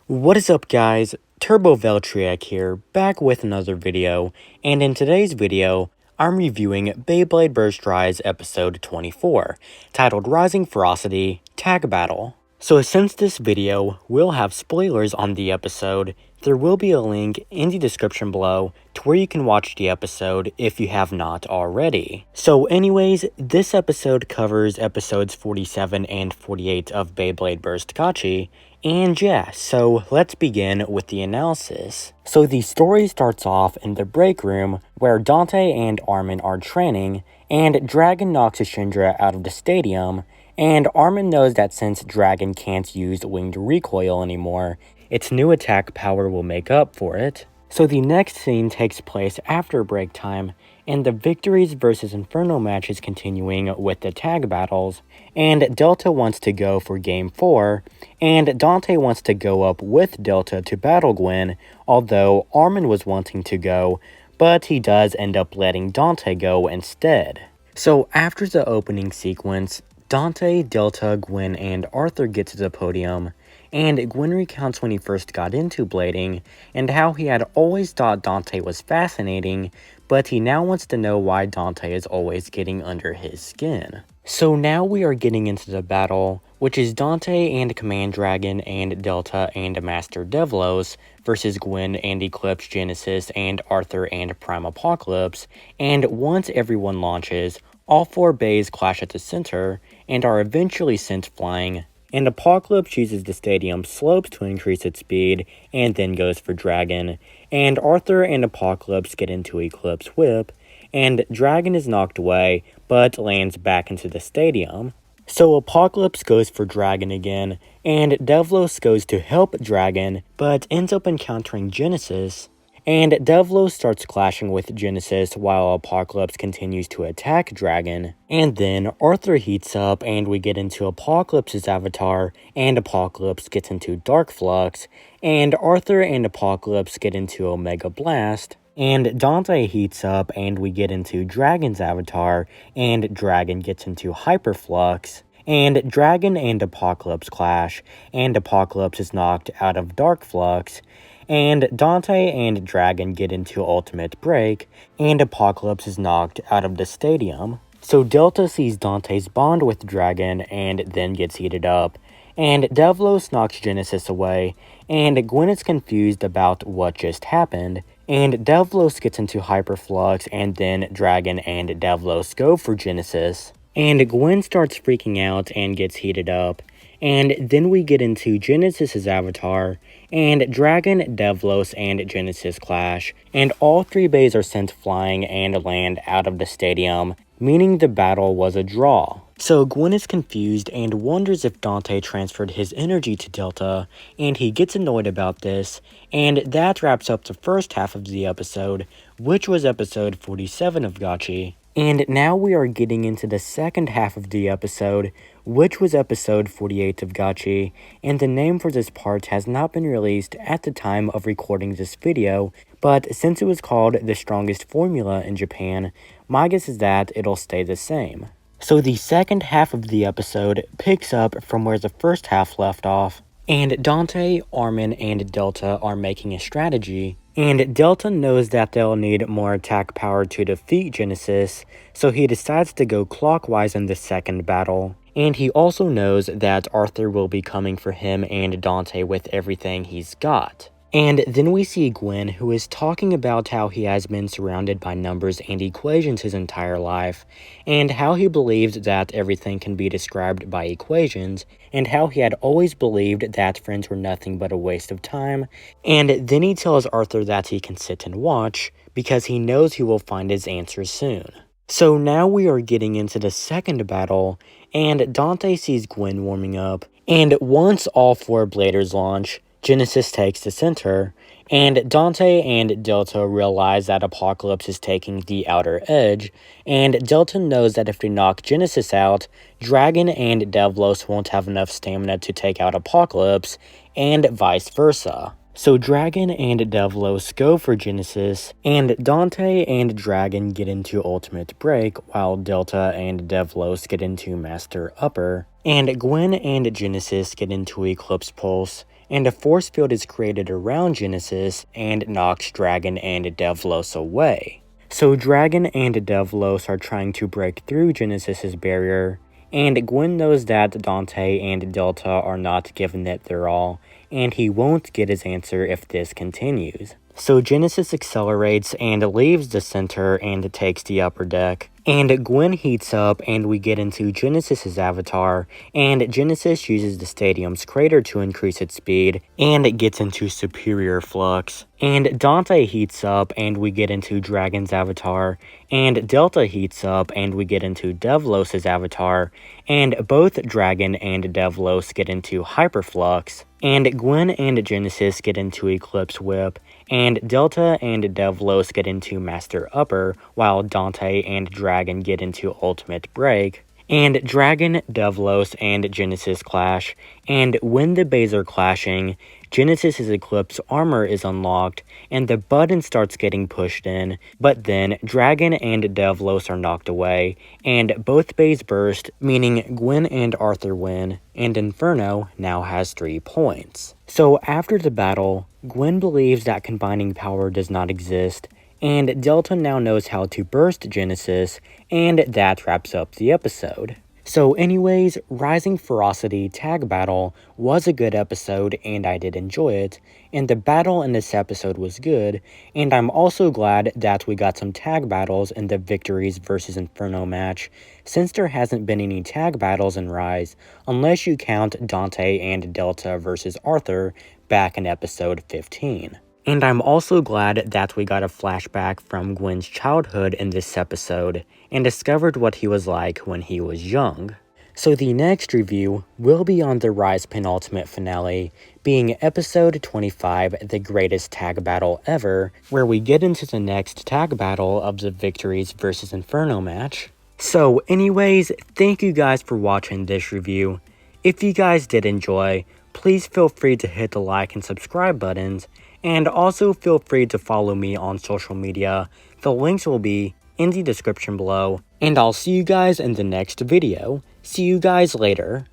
What is up, guys? Turbo Veltriac here, back with another video, and in today's video, I'm reviewing Beyblade Burst Rise episode 24, titled Rising Ferocity Tag Battle. So since this video will have spoilers on the episode, there will be a link in the description below to where you can watch the episode if you have not already. So anyways, this episode covers episodes 47 and 48 of Beyblade Burst Gotchi, and yeah, so let's begin with the analysis. So the story starts off in the break room where Dante and Armin are training, and Dragon knocks Ashindra out of the stadium, and Armin knows that since Dragon can't use winged recoil anymore, its new attack power will make up for it. So the next scene takes place after break time, and the Victories vs Inferno match is continuing with the tag battles, and Delta wants to go for Game 4, and Dante wants to go up with Delta to battle Gwen, although Armin was wanting to go, but he does end up letting Dante go instead. So after the opening sequence, Dante, Delta, Gwen, and Arthur get to the podium, and Gwen recounts when he first got into blading, and how he had always thought Dante was fascinating, but he now wants to know why Dante is always getting under his skin. So now we are getting into the battle, which is Dante and Command Dragon and Delta and Master Devlos versus Gwen and Eclipse Genesis and Arthur and Prime Apocalypse, and once everyone launches, all four bays clash at the center and are eventually sent flying, and Apocalypse uses the stadium slopes to increase its speed and then goes for Dragon, and Arthur and Apocalypse get into Eclipse Whip, and Dragon is knocked away but lands back into the stadium. So Apocalypse goes for Dragon again, and Devlos goes to help Dragon but ends up encountering Genesis, and Devlos starts clashing with Genesis while Apocalypse continues to attack Dragon. And then Arthur heats up and we get into Apocalypse's avatar, and Apocalypse gets into Dark Flux, and Arthur and Apocalypse get into Omega Blast, and Dante heats up and we get into Dragon's avatar, and Dragon gets into Hyperflux, and Dragon and Apocalypse clash, and Apocalypse is knocked out of Dark Flux, and Dante and Dragon get into Ultimate Break, and Apocalypse is knocked out of the stadium. So Delta sees Dante's bond with Dragon and then gets heated up, and Devlos knocks Genesis away, and Gwen is confused about what just happened, and Devlos gets into Hyperflux, and then Dragon and Devlos go for Genesis, and Gwen starts freaking out and gets heated up, and then we get into Genesis's avatar, and Dragon, Devlos, and Genesis clash, and all three bays are sent flying and land out of the stadium, meaning the battle was a draw. So Gwen is confused and wonders if Dante transferred his energy to Delta, and he gets annoyed about this, and that wraps up the first half of the episode, which was episode 47 of Gotchi. And now we are getting into the second half of the episode, which was episode 48 of Gotchi, and the name for this part has not been released at the time of recording this video, but since it was called The Strongest Formula in Japan, my guess is that it'll stay the same. So the second half of the episode picks up from where the first half left off, and Dante, Armin, and Delta are making a strategy, and Delta knows that they'll need more attack power to defeat Genesis, so he decides to go clockwise in the second battle. And he also knows that Arthur will be coming for him and Dante with everything he's got. And then we see Gwen, who is talking about how he has been surrounded by numbers and equations his entire life, and how he believed that everything can be described by equations, and how he had always believed that friends were nothing but a waste of time, and then he tells Arthur that he can sit and watch, because he knows he will find his answers soon. So now we are getting into the second battle, and Dante sees Gwen warming up, and once all four bladers launch, Genesis takes the center, and Dante and Delta realize that Apocalypse is taking the outer edge, and Delta knows that if they knock Genesis out, Dragon and Devlos won't have enough stamina to take out Apocalypse, and vice versa. So Dragon and Devlos go for Genesis, and Dante and Dragon get into Ultimate Break, while Delta and Devlos get into Master Upper, and Gwen and Genesis get into Eclipse Pulse, and a force field is created around Genesis and knocks Dragon and Devlos away. So Dragon and Devlos are trying to break through Genesis's barrier, and Gwen knows that Dante and Delta are not giving it their all, and he won't get his answer if this continues. So Genesis accelerates and leaves the center and takes the upper deck. And Gwen heats up and we get into Genesis's avatar, and Genesis uses the stadium's crater to increase its speed, and it gets into superior flux. And Dante heats up and we get into Dragon's avatar, and Delta heats up and we get into Devlos' avatar, and both Dragon and Devlos get into hyperflux, and Gwen and Genesis get into Eclipse Whip, and Delta and Devlos get into Master Upper, while Dante and Dragon get into Ultimate Break. And Dragon, Devlos, and Genesis clash, and when the bays are clashing, Genesis's Eclipse armor is unlocked, and the button starts getting pushed in, but then Dragon and Devlos are knocked away, and both bays burst, meaning Gwen and Arthur win, and Inferno now has 3 points. So after the battle, Gwen believes that combining power does not exist, and Delta now knows how to burst Genesis, and that wraps up the episode. So anyways, Rising Ferocity Tag Battle was a good episode, and I did enjoy it, and the battle in this episode was good, and I'm also glad that we got some tag battles in the Victories vs Inferno match, since there hasn't been any tag battles in Rise, unless you count Dante and Delta vs Arthur back in episode 15. And I'm also glad that we got a flashback from Gwen's childhood in this episode, and discovered what he was like when he was young. So the next review will be on the Rise penultimate finale, being episode 25, The Greatest Tag Battle Ever, where we get into the next tag battle of the Victories vs Inferno match. So anyways, thank you guys for watching this review. If you guys did enjoy, please feel free to hit the like and subscribe buttons, and also feel free to follow me on social media. The links will be in the description below, and I'll see you guys in the next video. See you guys later.